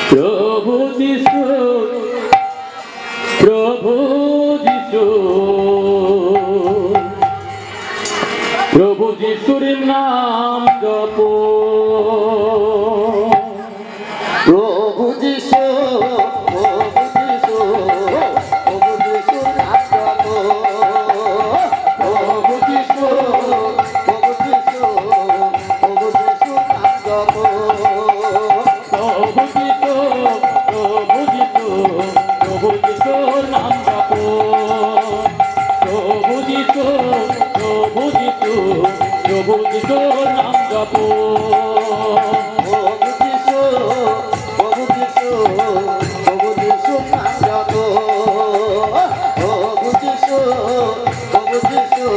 প্রভু যিশু প্রভু যিশু প্রভু যিশুর নাম জপ প্রভু যিশু প্রভু যিশু প্রভু যিশু নাম জপ প্রভু যিশু প্রভু যিশু প্রভু যিশু নাম জপ প্রভু যিশু প্রভু যিশু প্রভু যিশুর নাম জপ প্রভু যিশু প্রভু যিশু প্রভু যিশুর নাম জপ প্রভু যিশু প্রভু যিশু প্রভু যিশু নাম জপ প্রভু যিশু প্রভু যিশু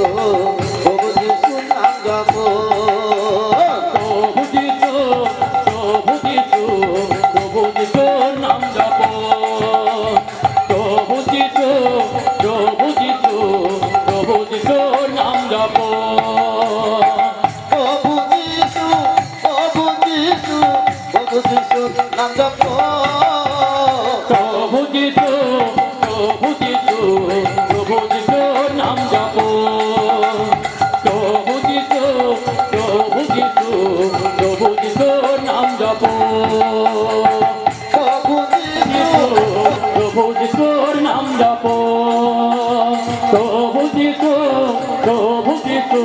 প্রভু যিশু নাম জপ প্রভু যিশু প্রভু যিশু প্রভু যিশুর নাম জপ প্রভু যিশু প্রভু যিশু প্রভু যিশুর নাম জপ প্রভু যিশু প্রভু যিশু প্রভু যিশু নাম জপ প্রভু যিশু প্রভু যিশু প্রভু যিশুর নাম জপ প্রভু যিশু প্রভু যিশু প্রভু যিশুর নাম জপ প্রভু যিশু প্রভু যিশুর নাম জপ প্রভু যিশু প্রভু যিশু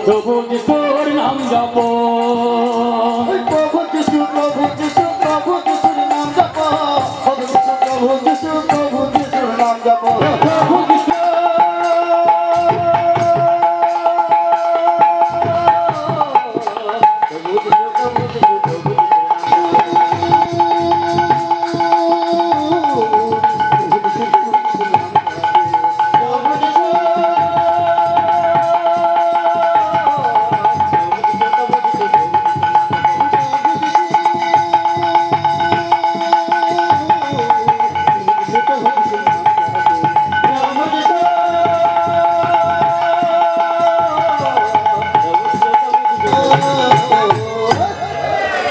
প্রভু যিশুর নাম জপ প্রভু যিশু প্রভু যিশু প্রভু যিশুর নাম জপ প্রভু যিশু প্রভু যিশু প্রভু যিশুর নাম জপ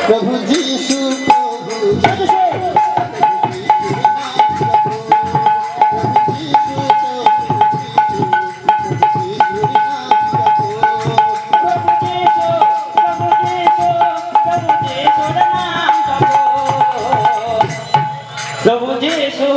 প্রভু যিশু প্রভু যিশু প্রভু যিশু